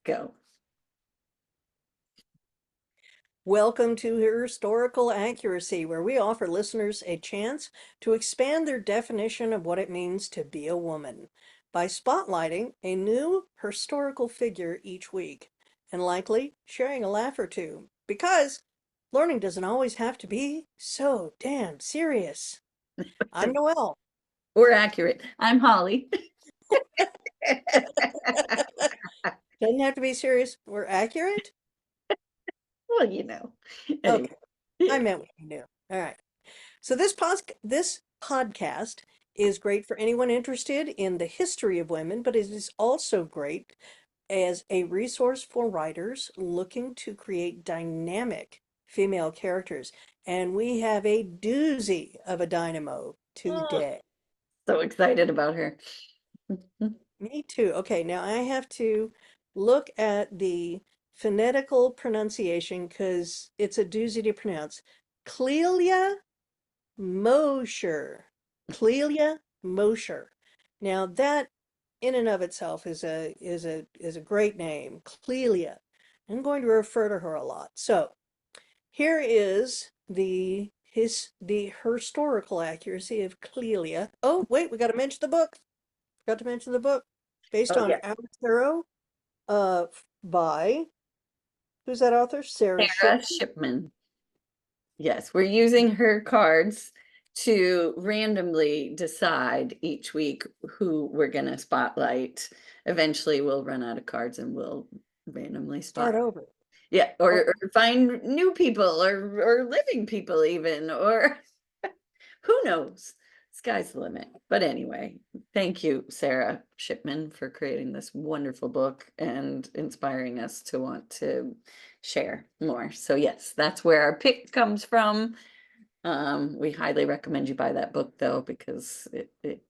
Go. Welcome to Historical Accuracy, where we offer listeners a chance to expand their definition of what it means to be a woman by spotlighting a new historical figure each week and likely sharing a laugh or two, because learning doesn't always have to be so damn serious. I'm Noelle. We're accurate. I'm Holly. Doesn't have to be serious. We're accurate? Well, you know. Anyway. Okay, I meant what you knew. All right. So this podcast is great for anyone interested in the history of women, but it is also great as a resource for writers looking to create dynamic female characters. And we have a doozy of a dynamo Oh, today. so excited about her. Me too. Okay, now I have to look at the phonetical pronunciation because it's a doozy to pronounce. Clelia Mosher. Clelia Mosher. Now that in and of itself is a great name, Clelia. I'm going to refer to her a lot. So here is the historical accuracy of Clelia. Oh, wait, we got to mention the book. Forgot to mention the book. Based Oh, on yeah. Our Tarot, by who's that author? Sarah Sarah Shipman. Shipman. Yes, we're using her cards to randomly decide each week who we're going to spotlight. Eventually, we'll run out of cards and we'll randomly Start spot. over. Yeah, Okay. or find new people or living people even, or who knows? Sky's the limit. But anyway, thank you, Sarah Shipman, for creating this wonderful book and inspiring us to want to share more. So yes, that's where our pick comes from. We highly recommend you buy that book though, because it is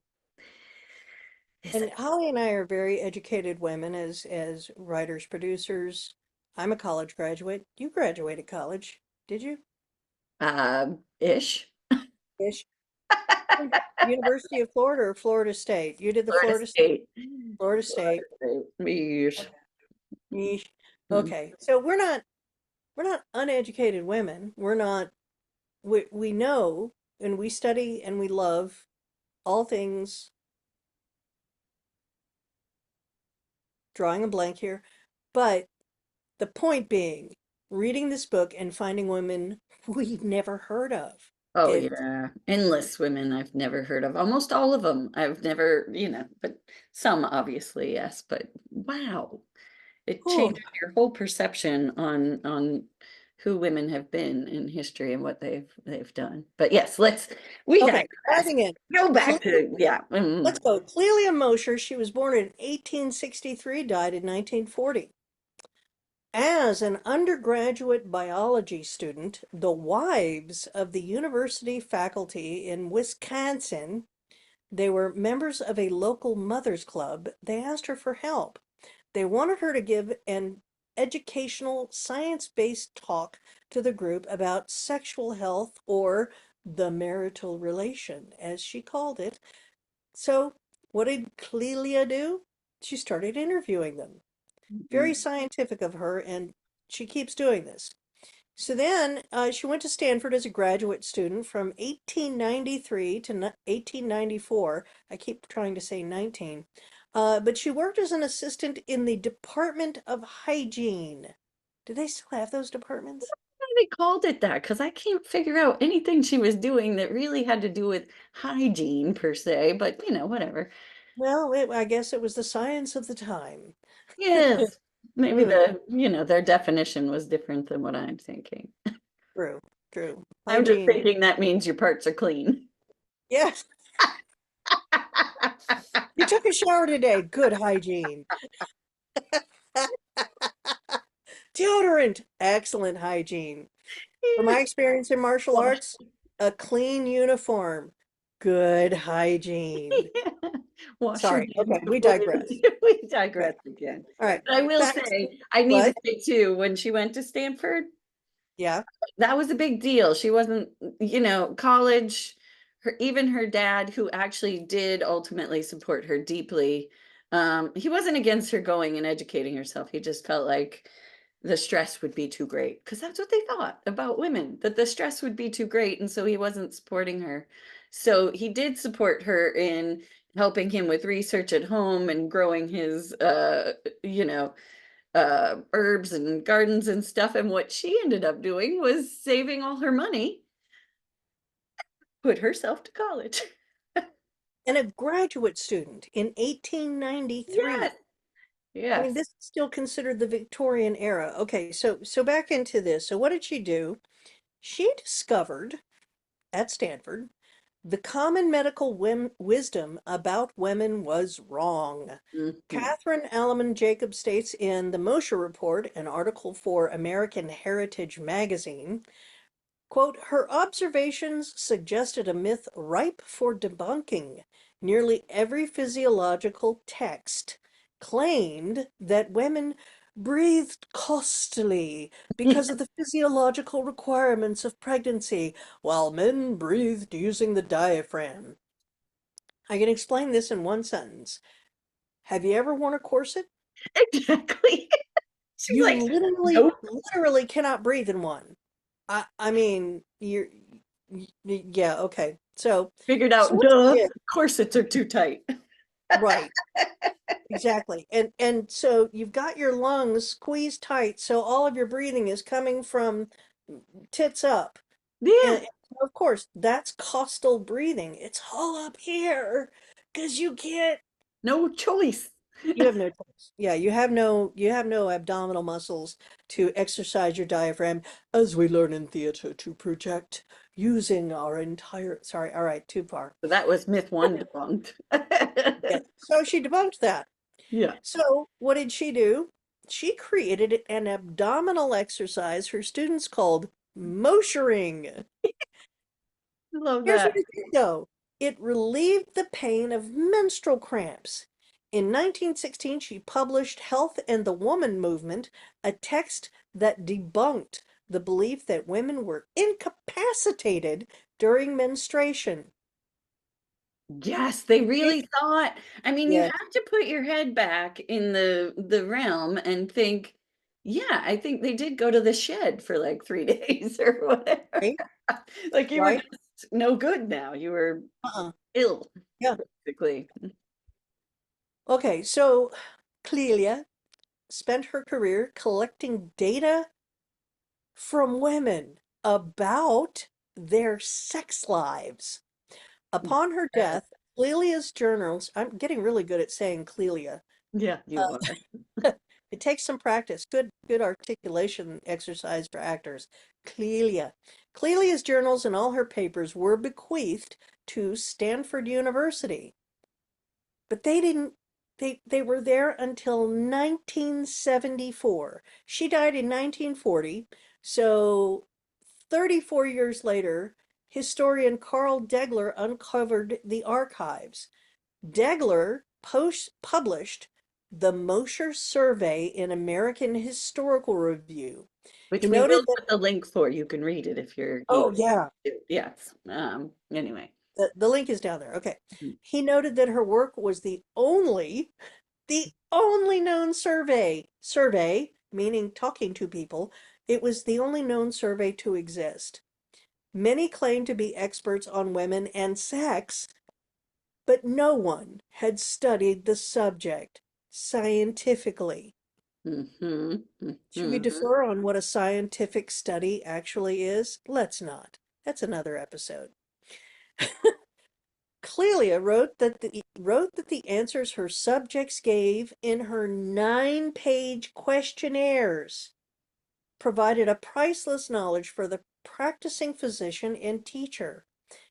And Holly and I are very educated women as writers, producers. I'm a college graduate. You graduated college, did you? ish. Ish. University of Florida or Florida State? You did the Florida Florida State. State. Florida Florida State. State. Ish. Okay. Yeesh. Mhm. Okay. So we're not uneducated women. We know and we study and we love all things, drawing a blank here, but the point being, reading this book and finding women we've never heard of. Oh It, yeah, endless women I've never heard of. Almost all of them I've never, but some obviously, yes, but wow. It whew, changes your whole perception on who women have been in history and what they've done. But yes, we okay, digress. diving in. Go Cle- back to yeah. let's go. Clelia Mosher, she was born in 1863, died in 1940. As an undergraduate biology student, the wives of the university faculty in Wisconsin, they were members of a local mothers club. They asked her for help. They wanted her to give an educational, science-based talk to the group about sexual health or the marital relation, as she called it. So, what did Clelia do? She started interviewing them. Very scientific of her, and she keeps doing this. So then she went to Stanford as a graduate student from 1893 to 1894. I keep trying to say 19. But she worked as an assistant in the Department of Hygiene. Do they still have those departments? They called it that because I can't figure out anything she was doing that really had to do with hygiene per se, but whatever. Well, I guess it was the science of the time. Yes. Maybe Hmm, their definition was different than what I'm thinking. true, true. I'm just Hygiene. thinking that means your parts are clean. Yes, you took a shower today. Good hygiene. Deodorant. Excellent hygiene. From my experience in martial Wash. arts, a clean uniform, good hygiene. Wash your Sorry. hands Okay, we before digress. we Good. digress again. All right. But I will Back to say, I need to what? say too, when she went to Stanford, Yeah. that was a big deal. She wasn't, college, even her dad, who actually did ultimately support her deeply, He wasn't against her going and educating herself. He just felt like the stress would be too great because that's what they thought about women, that the stress would be too great. And so he wasn't supporting her. So he did support her in helping him with research at home and growing his, herbs and gardens and stuff. And what she ended up doing was saving all her money, put herself to college. And a graduate student in 1893. Yes. I mean, Yes. this is still considered the Victorian era. Okay, so back into this. So what did she do? She discovered at Stanford the common medical wisdom about women was wrong. Mhm. Catherine Alleman Jacob states in the Mosher Report, an article for American Heritage magazine, quote, her observations suggested a myth ripe for debunking. Nearly every physiological text claimed that women breathed costily because of the physiological requirements of pregnancy, while men breathed using the diaphragm. I can explain this in one sentence. Have you ever worn a corset? Exactly. She's You like, nope. literally cannot breathe in one. I mean, yeah, okay. Figured So out, what she duh, did, corsets are too tight. right, exactly. And so you've got your lungs squeezed tight, so all of your breathing is coming from tits up. Yeah, And of course, that's costal breathing. It's all up here because no choice. you have no choice. Yeah, you have no abdominal muscles to exercise your diaphragm as we learn in theater to project using our entire, sorry, all right, too far. So that was myth one debunked. Yeah. So she debunked that. Yeah, So what did she do? She created an abdominal exercise her students called Moshering. I love Here's what that. it did though. It relieved the pain of menstrual cramps. In 1916, she published Health and the Woman Movement, a text that debunked the belief that women were incapacitated during menstruation. Yes, they It- really thought. I mean, you yes, have to put your head back in the realm and think, yeah, I think they did go to the shed for like 3 days or whatever. right, Like you were right. just no good now. You were Uh-uh. ill, Yeah. basically. Okay, so Clelia spent her career collecting data from women about their sex lives. Upon her Uh, death, Clelia's journals, I'm getting really good at saying Clelia. yeah, you are. It takes some practice. Good articulation exercise for actors. Clelia. Clelia's journals and all her papers were bequeathed to Stanford University. But they didn't they were there until 1974. She died in 1940, so 34 years later, historian Carl Degler uncovered the archives. Degler published the Mosher Survey in American Historical Review. He Which we will noted that, put the link for. You can read it if you're oh eager yeah, to. Yes. Anyway. the link is down there. Okay. Mhm. He noted that her work was the only known survey, meaning talking to people. It was the only known survey to exist. Many claim to be experts on women and sex, but no one had studied the subject scientifically. Mhm. Should we Mhm. defer on what a scientific study actually is? Let's not. That's another episode. Clelia wrote that the answers her subjects gave in her 9-page questionnaires provided a priceless knowledge for the practicing physician and teacher.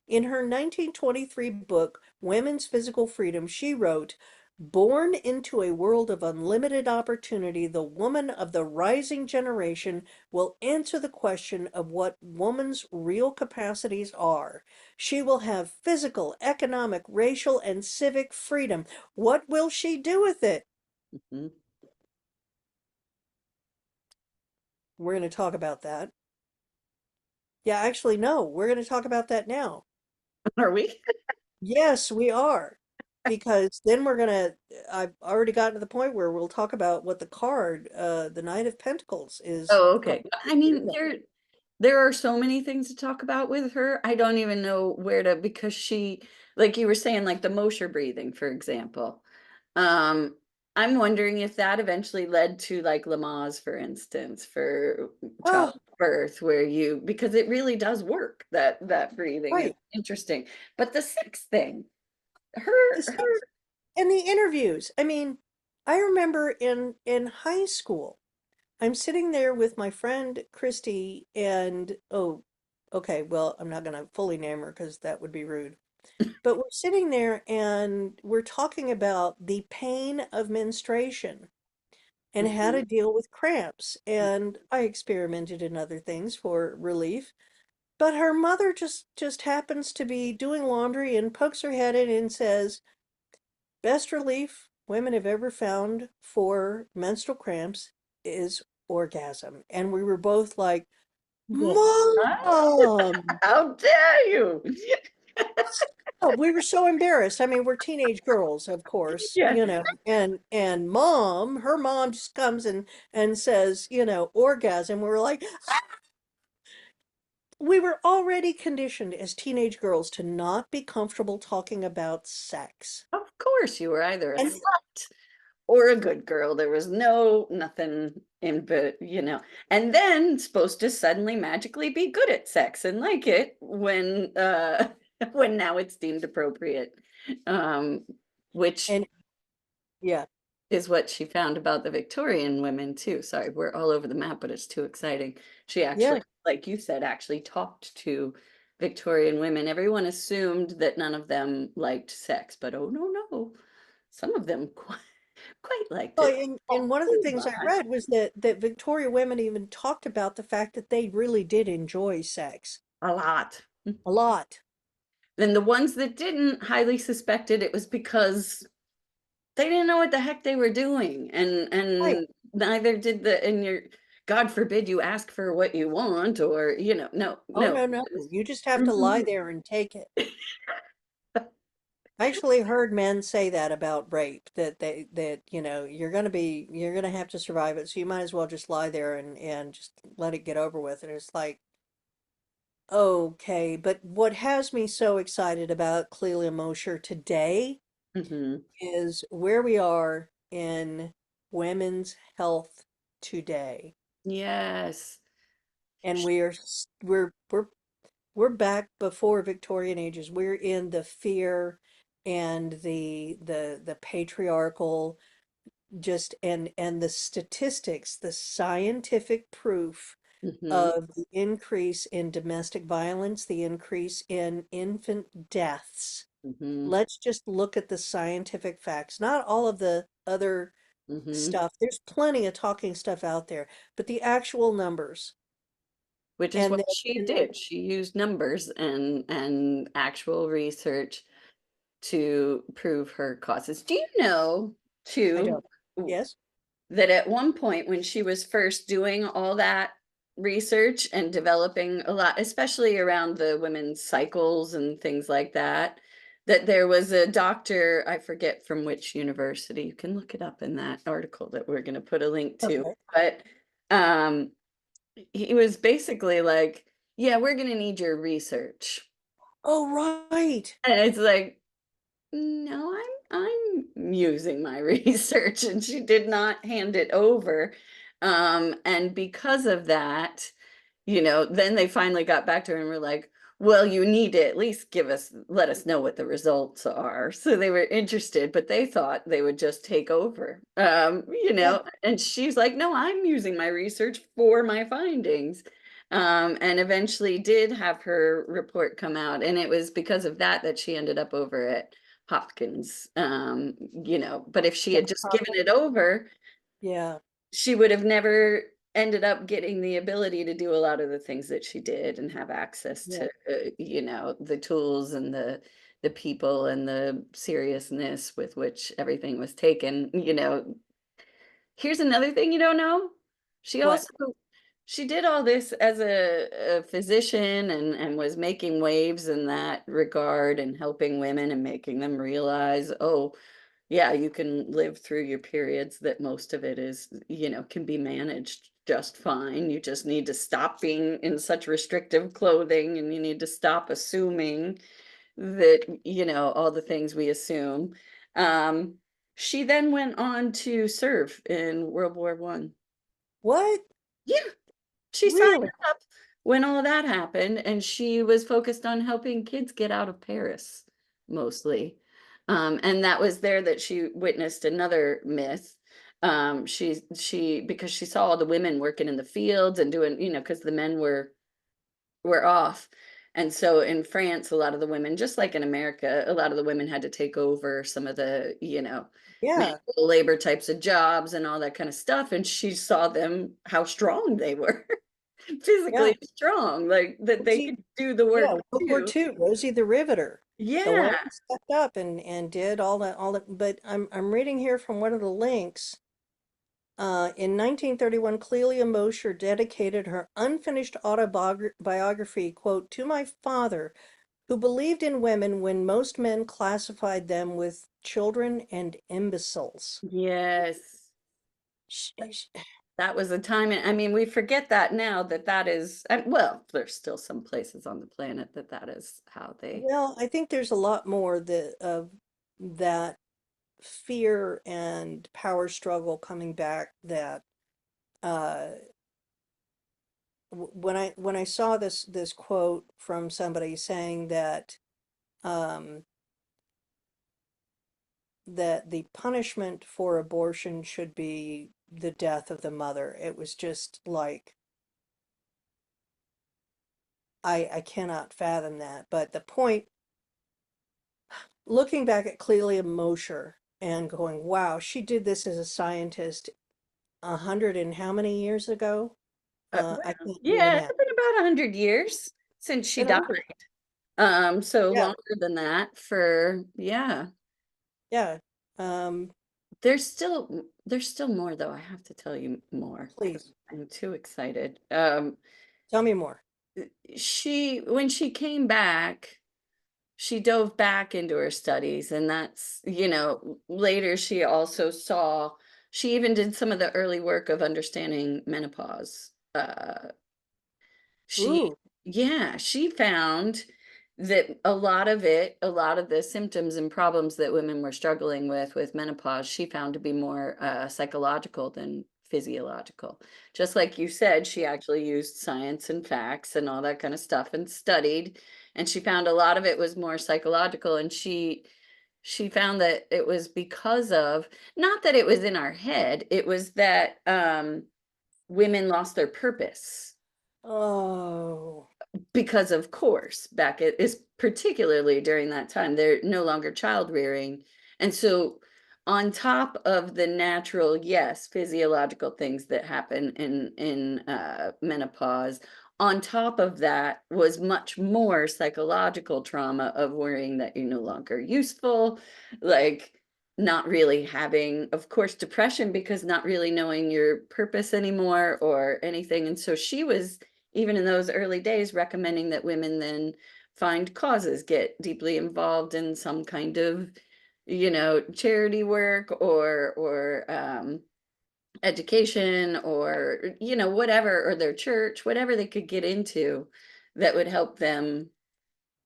In her 1923 book, Women's Physical Freedom, she wrote, born into a world of unlimited opportunity, the woman of the rising generation will answer the question of what woman's real capacities are. She will have physical, economic, racial, and civic freedom. What will she do with it? Mhm. We're going to talk about that. Yeah, actually, no, we're going to talk about that now. Are we? Yes, we are. because then I've already gotten to the point where we'll talk about what the card, the Knight of Pentacles is Oh, going okay. to I be mean, about. there are so many things to talk about with her. I don't even know where to, because she, like you were saying, like the Mosher breathing, for example. Um, I'm wondering if that eventually led to like Lamaze, for instance, for Oh, childbirth, where you, because it really does work, that breathing is right. interesting. But the sex thing, The her, sex and the interviews. I mean, I remember in high school, I'm sitting there with my friend Christy and oh, okay, well, I'm not gonna fully name her because that would be rude. But we're sitting there and we're talking about the pain of menstruation and how to Mhm. deal with cramps. And I experimented in other things for relief. But her mother just happens to be doing laundry and pokes her head in and says, "Best relief women have ever found for menstrual cramps is orgasm." And we were both like, What? "Mom!" How dare you? Oh, we were so embarrassed. I mean, we're teenage girls, of course, Yeah. and her mom just comes and says, orgasm. We were like, we were already conditioned as teenage girls to not be comfortable talking about sex. Of course, you were either a And slut or a good girl. There was nothing in, but and then supposed to suddenly magically be good at sex and like it when when now it's deemed appropriate. Um, which and yeah, is what she found about the Victorian women too. Sorry, we're all over the map, but it's too exciting. She yeah. actually, like you said, actually talked to Victorian women. Everyone assumed that none of them liked sex, but oh no, no. Some of them quite liked Well, it. and Oh, one of the hold things I on. read was that Victoria women even talked about the fact that they really did enjoy sex A lot. a lot. Then the ones that didn't highly suspected it was because they didn't know what the heck they were doing. Right. And neither did and you're, God forbid you ask for what you want, or no, Oh, no. no, no. You just have to lie Mhm. there and take it. I actually heard men say that about rape, that you're gonna have to survive it, so you might as well just lie there and just let it get over with. And it's like, okay, but what has me so excited about Clelia Mosher today Mhm. is where we are in women's health today. Yes. And we're back before Victorian ages. We're in the fear and the patriarchal just and the statistics, the scientific proof Mhm. of the increase in domestic violence, the increase in infant deaths. Mhm. Let's just look at the scientific facts, not all of the other Mhm. stuff. There's plenty of talking stuff out there, but the actual numbers. Which is And what then, she and did. She used numbers and actual research to prove her causes. Do you know, I too, don't. Yes? that at one point when she was first doing all that research and developing a lot, especially around the women's cycles and things like that, that there was a doctor, I forget from which university, you can look it up in that article that we're going to put a link to, Okay. but um, he was basically like, yeah, we're going to need your research. Oh, right. And it's like, no, I'm using my research, and she did not hand it over. And because of that, then they finally got back to her and were like, well, you need to at least let us know what the results are. So they were interested, but they thought they would just take over. Yeah. And she's like, no, I'm using my research for my findings. And eventually did have her report come out. And it was because of that that she ended up over at Hopkins. But if she had Johns just given Hopkins. it over, Yeah. she would have never ended up getting the ability to do a lot of the things that she did and have access Yeah. to the tools and the people and the seriousness with which everything was taken. Here's another thing you don't know. She What? also she did all this as a physician and was making waves in that regard and helping women and making them realize, oh, yeah, you can live through your periods, that most of it is, can be managed just fine. You just need to stop being in such restrictive clothing and you need to stop assuming that, all the things we assume. Um, she then went on to serve in World War One. What? Yeah, she signed Really? up when all that happened, and she was focused on helping kids get out of Paris, mostly. And that was there that she witnessed another myth. She because she saw all the women working in the fields and doing, because the men were off. And so in France, a lot of the women, just like in America, a lot of the women had to take over some of the, Yeah, manual labor types of jobs and all that kind of stuff. And she saw them, how strong they were, yeah. physically strong, like that they Rosie, could do the yeah, work World War too. II, Rosie the Riveter. The Yeah. women stepped up and did all that. But I'm reading here from one of the links. In 1931, Clelia Mosher dedicated her unfinished autobiography, quote, to my father, who believed in women when most men classified them with children and imbeciles. Yes. Sh- sh- That was a time, and I mean, we forget that now that that is, and well, there's still some places on the planet that that is how they. Well, I think there's a lot more of that fear and power struggle coming back that uh, when I saw this quote from somebody saying that um, that the punishment for abortion should be the death of the mother, it was just like I cannot fathom that. But the point, looking back at Clelia Mosher and going, wow, she did this as a scientist 100 and how many years ago? I Well, can't do the yeah, math. it's been about 100 years since she Been died. over. So Yeah, longer than that for, yeah. yeah. Um, There's still more though. I have to tell you more because Please I'm too excited. tell me more. When she came back, she dove back into her studies, and that's, later she also saw, she even did some of the early work of understanding menopause. She Ooh, Yeah, she found that a lot of the symptoms and problems that women were struggling with menopause, she found to be more psychological than physiological. Just like you said, she actually used science and facts and all that kind of stuff and studied, and she found a lot of it was more psychological, and she found that it was because of, not that it was in our head, it was that women lost their purpose oh, because of course back it is particularly during that time they're no longer child rearing, and so on top of the natural, yes, physiological things that happen in menopause, on top of that was much more psychological trauma of worrying that you're no longer useful, like not really having, of course, depression because not really knowing your purpose anymore or anything. And so she was, even in those early days, recommending that women then find causes, get deeply involved in some kind of, charity work or education or, whatever, or their church, whatever they could get into that would help them,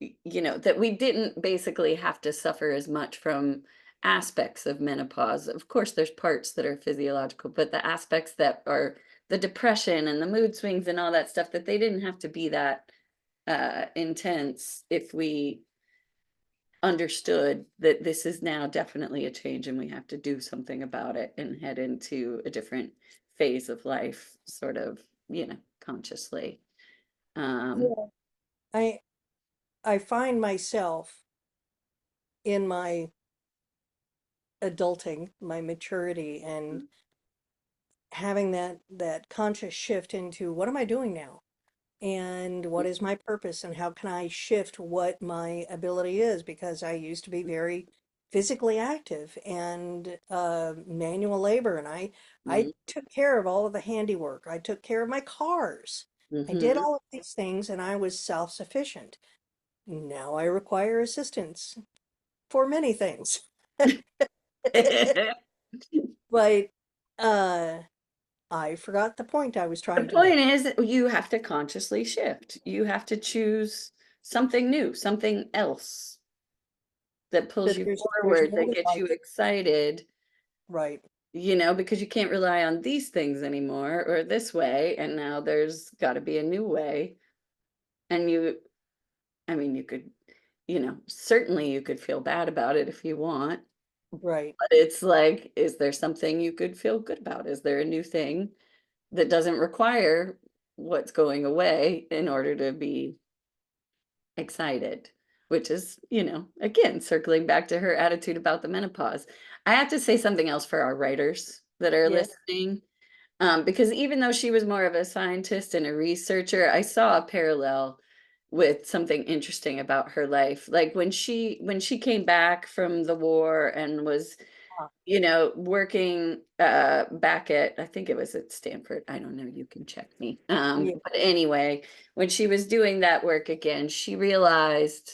that we didn't basically have to suffer as much from aspects of menopause. Of course, there's parts that are physiological, but the aspects that are the depression and the mood swings and all that stuff, that they didn't have to be that intense if we understood that this is now definitely a change and we have to do something about it and head into a different phase of life, sort of, consciously. Um, yeah. I I find myself in my adulting, my maturity, and having that conscious shift into what am I doing now? And what is my purpose and how can I shift what my ability is? Because I used to be very physically active and manual labor, and I took care of all of the handiwork. I took care of my cars. I did Mm-hmm. all of these things, and I was self-sufficient. Now I require assistance for many things. But uh, I forgot the point I was The trying to point make. is that you have to consciously shift. You have to choose something new, something else that pulls That you there's forward, more that to gets you life, excited, right? because you can't rely on these things anymore or this way. And now there's got to be a new way. And I mean, you could, certainly you could feel bad about it if you want. Right. But it's like, is there something you could feel good about? Is there a new thing that doesn't require what's going away in order to be excited? Which is, again, circling back to her attitude about the menopause. I have to say something else for our writers that are Yeah. listening. Because even though she was more of a scientist and a researcher, I saw a parallel with something interesting about her life. Like when she came back from the war and was, Ah, working back at, I think it was at Stanford. I don't know, you can check me. yeah. But anyway, when she was doing that work again, she realized,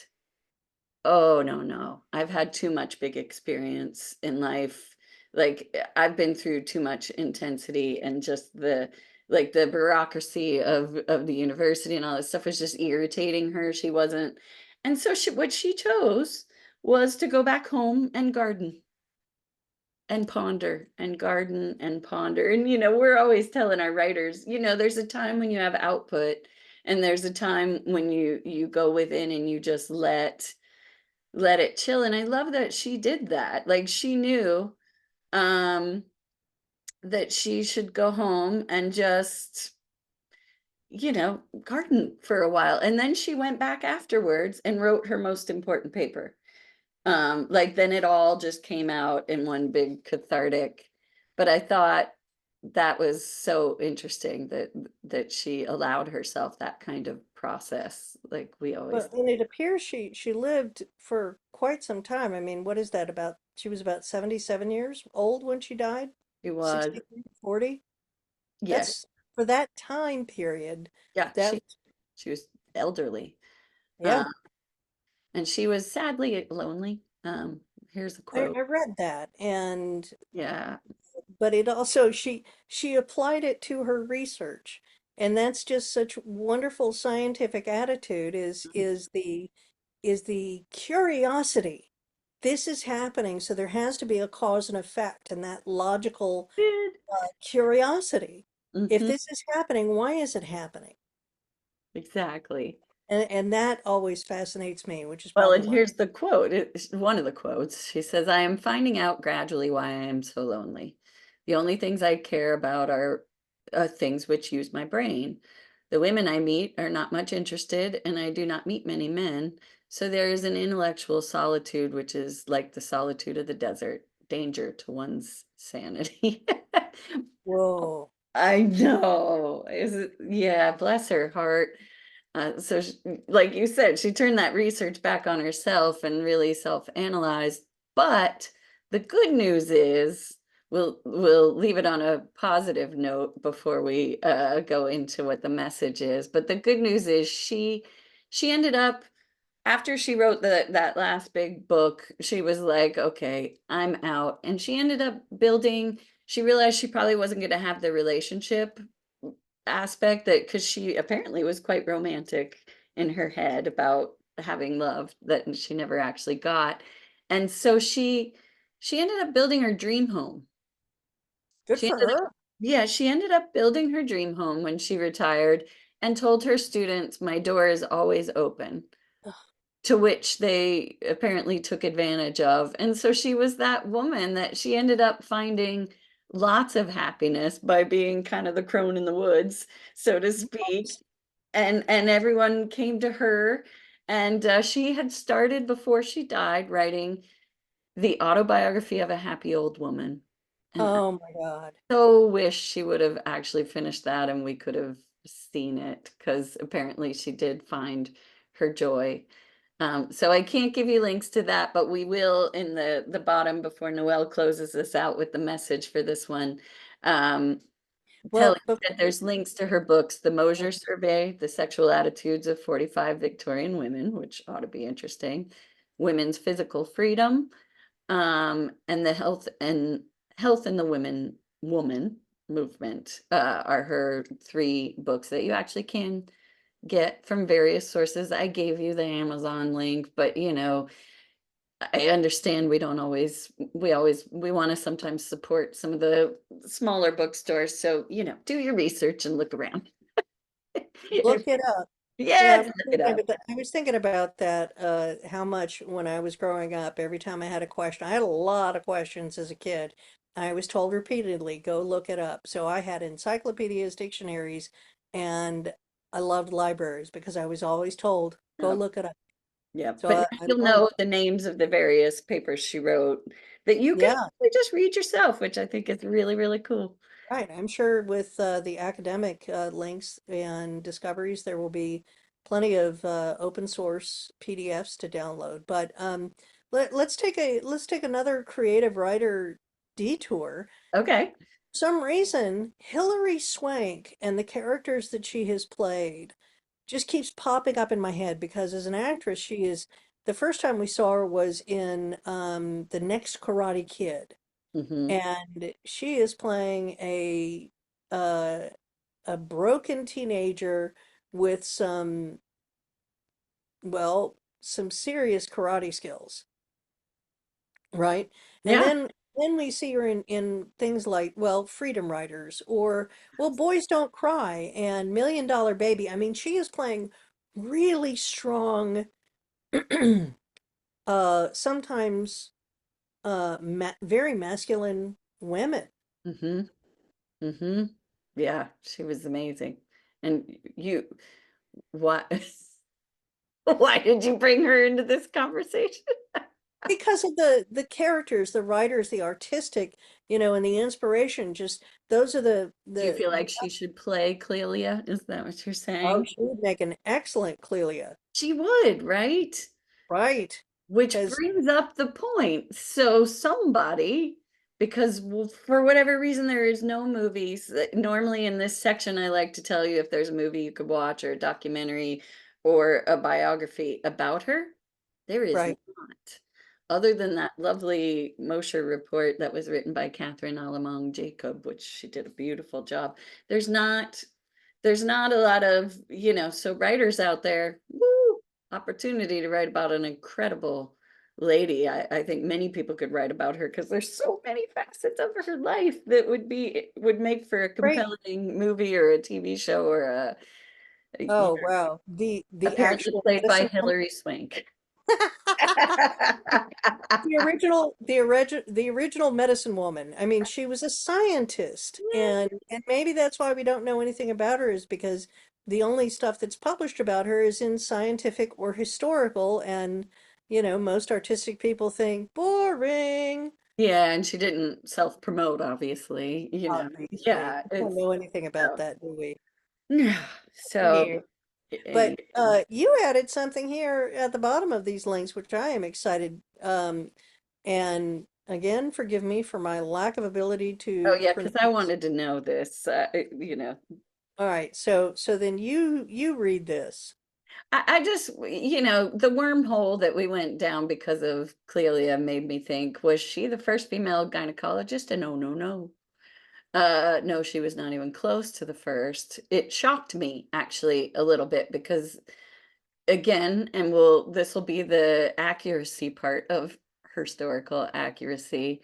oh, no, no. I've had too much big experience in life. Like I've been through too much intensity, and just the bureaucracy of the university and all this stuff was just irritating her. She wasn't. And so what she chose was to go back home and garden and ponder and garden and ponder. And we're always telling our writers, there's a time when you have output, and there's a time when you go within and you just let it chill. And I love that she did that. Like she knew um that she should go home and just, garden for a while. And then she went back afterwards and wrote her most important paper. Like then it all just came out in one big cathartic. But I thought that was so interesting that she allowed herself that kind of process. Like we always, But and it appears she lived for quite some time. I mean, what is that about? She was about 77 years old when she died? she was, 63, 40? yeah, That's for that time period. yeah, That she was elderly. yeah. Um, and she was sadly lonely. Here's a quote. I read that, and Yeah. but it also she applied it to her research, and that's just such wonderful scientific attitude is the curiosity. This is happening, so there has to be a cause and effect, and that logical Good. curiosity. If Hmm. this is happening, why is it happening? Exactly. And that always fascinates me, which is Well, probably and why. here's the quote. It's one of the quotes. She says, I am finding out gradually why I am so lonely. The only things I care about are things which use my brain. The women I meet are not much interested, and I do not meet many men. So there is an intellectual solitude, which is like the solitude of the desert, danger to one's sanity. Whoa. I know. Yeah, bless her heart. So, like you said, she turned that research back on herself and really self-analyzed. But the good news is, we'll leave it on a positive note before we go into what the message is. But the good news is she ended up, after she wrote that last big book, she was like, okay, I'm out. And she ended up building, she realized she probably wasn't going to have the relationship aspect, that because she apparently was quite romantic in her head about having love that she never actually got. And so she ended up building her dream home. Good She for ended up, her. yeah, she ended up building her dream home when she retired, and told her students, my door is always open, to which they apparently took advantage of. And so she was that woman that she ended up finding lots of happiness by being kind of the crone in the woods, so to speak. And everyone came to her, and she had started before she died writing the autobiography of a happy old woman. And I Oh my God. so wish she would have actually finished that and we could have seen it, because apparently she did find her joy So I can't give you links to that, but we will in the bottom before Noelle closes this out with the message for this one. Um, Telling Well, before, that there's links to her books, The Mosher Survey, The Sexual Attitudes of 45 Victorian Women, which ought to be interesting, Women's Physical Freedom, and the Health and the Woman Movement are her three books that you actually can get from various sources. I gave you the Amazon link, but I understand we don't always, we want to sometimes support some of the smaller bookstores. So, do your research and look around. look it up. Yeah, Yes, look it up. I was thinking about that, how much when I was growing up, every time I had a question, I had a lot of questions as a kid. I was told repeatedly, go look it up. So I had encyclopedias, dictionaries, and I loved libraries because I was always told, go Oh, look it up. yeah, So but now I you'll learned, know the names of the various papers she wrote that you can yeah. actually just read yourself, which I think is really, really cool. Right. I'm sure with the academic links and discoveries, there will be plenty of open source PDFs to download. But let's take another creative writer detour. Okay. For some reason, Hilary Swank and the characters that she has played just keeps popping up in my head because as an actress, she is the first time we saw her was in The Next Karate Kid, Hmm. and she is playing uh, a broken teenager with some, well, some serious karate skills, right? And Yeah. then we see her in things like, well, Freedom Riders or well, Boys Don't Cry and Million Dollar Baby. I mean, she is playing really strong, sometimes ma very masculine women. Hmm. Hmm. Yeah, she was amazing. And you, why, why did you bring her into this conversation? Because of the characters, the writers, the artistic, and the inspiration, just those are Do you feel the like she should play Clelia? Is that what you're oh, saying? she would make an excellent Clelia, She would, right? right? Which Because brings up the point. So somebody, because for whatever reason there is no movies. Normally in this section, I like to tell you if there's a movie you could watch or a documentary or a biography about her. There is right, not. Other than that lovely Mosher report that was written by Catherine Alamong Jacob, which she did a beautiful job. There's not there's not a lot of, so writers out there, woo, opportunity to write about an incredible lady. I think many people could write about her because there's so many facets of her life that would make for a great. compelling movie or a TV show or Oh wow, the apparently actual played by medicine woman. Hilary Swank. The original medicine woman. I mean, she was a scientist, and maybe that's why we don't know anything about her is because the only stuff that's published about her is in scientific or historical, and most artistic people think boring. Yeah, and she didn't self-promote, obviously, Obviously, Yeah, we don't it's know anything about so that, do we? so Yeah. But anyway. you added something here at the bottom of these links, which I am excited. And again, forgive me for my lack of ability Oh to yeah, because I pronounce. wanted to know this. All right, so then you read this. I just, the wormhole that we went down because of Clelia made me think, was she the first female gynecologist? And no, no, no. No, she was not even close to the first. It shocked me actually a little bit because again, and this will be the accuracy part of historical accuracy.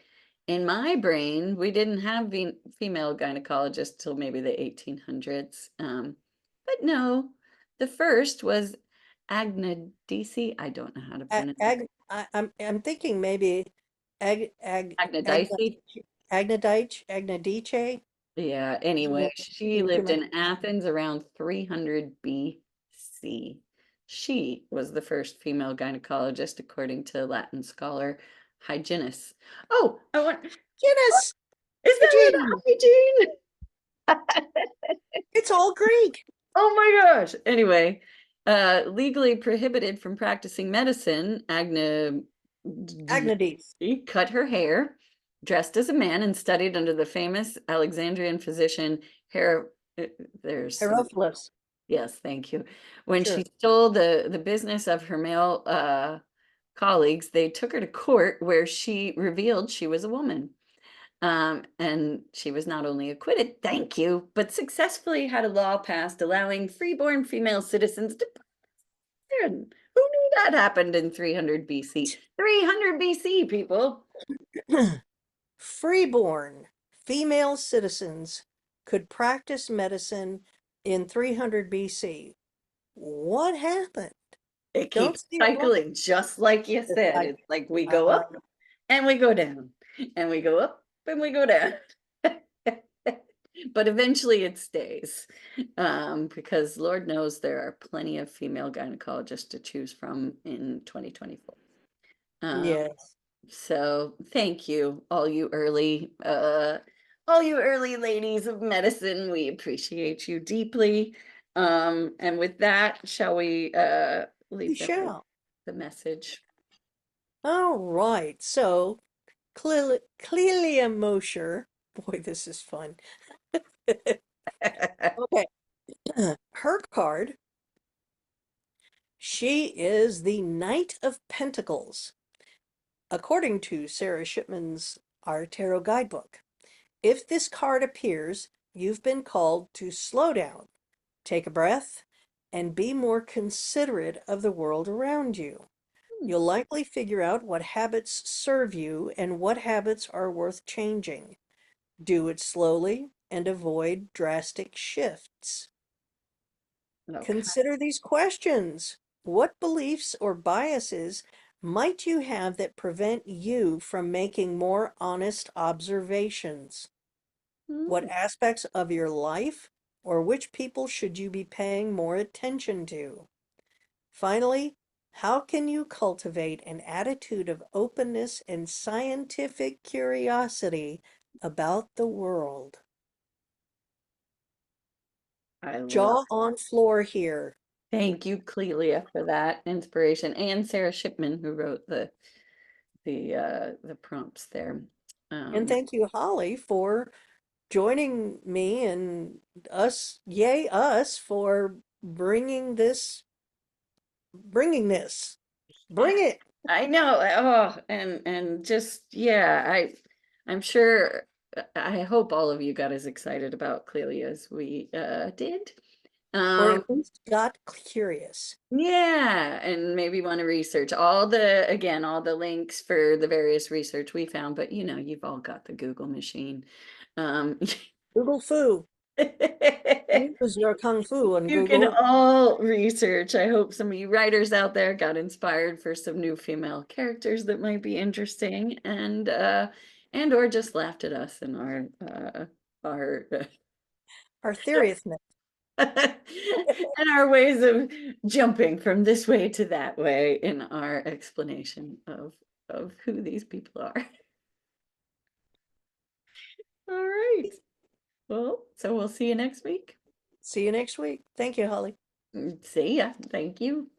In my brain, we didn't have female gynecologists till maybe the 1800s. But no, the first was Agnodice. I don't know how to pronounce it. I'm thinking maybe Agnodice. Agnodice. Yeah, anyway, she Too lived much. in Athens around 300 BC. She was the first female gynecologist, according to Latin scholar Hyginus. Oh, Goodness, is that where Eugene, the hygiene? it's all Greek. Oh my gosh. Anyway, legally prohibited from practicing medicine, Agna Agnes. cut her hair, dressed as a man, and studied under the famous Alexandrian physician Her. There's so many. Herophilus. Yes, thank you. When she Sure. stole the business of her male colleagues, they took her to court where she revealed she was a woman. And she was not only acquitted, thank you, but successfully had a law passed allowing freeborn female citizens to who knew that happened in 300 BC? 300 BC, people. Freeborn female citizens could practice medicine in 300 BC. What happened? It Don't keeps see a lot. cycling, just like you It's said. like, It's like we go uh, up and we go down, and we go up and we go down. But eventually it stays, because Lord knows there are plenty of female gynecologists to choose from in 2024. yes. So thank you, all you early ladies of medicine. We appreciate you deeply. And with that, shall we We leave them with shall. the message? All right. So, Clelia Mosher. Boy, this is fun. Okay. Her card, she is the Knight of Pentacles, according to Sarah Shipman's Our Tarot Guidebook. If this card appears, you've been called to slow down, take a breath, and be more considerate of the world around you. You'll likely figure out what habits serve you and what habits are worth changing. Do it slowly and avoid drastic shifts. Okay. Consider these questions. What beliefs or biases might you have that prevent you from making more honest observations? What Hmm. aspects of your life or which people should you be paying more attention to? Finally, how can you cultivate an attitude of openness and scientific curiosity about the world? I love. Jaw on floor here. Thank you, Clelia, for that inspiration, and Sarah Shipman, who wrote the prompts there. And Um, thank you, Holly, for joining me and us, yay, us, for bringing this. yeah, Bring it. I know. Oh, and just yeah, I'm sure. I hope all of you got as excited about Clelia as we did. Or Um, at least got curious. yeah, and maybe want to research all the links for the various research we found. But you've all got the Google machine. Um, Google Fu. Use your Kung Fu on You can Google. all research. I hope some of you writers out there got inspired for some new female characters that might be interesting, and or just laughed at us and our Our theory of myth. and our ways of jumping from this way to that way in our explanation of who these people are. All right. Well, so we'll see you next week. See you next week. Thank you, Holly. See ya. Thank you.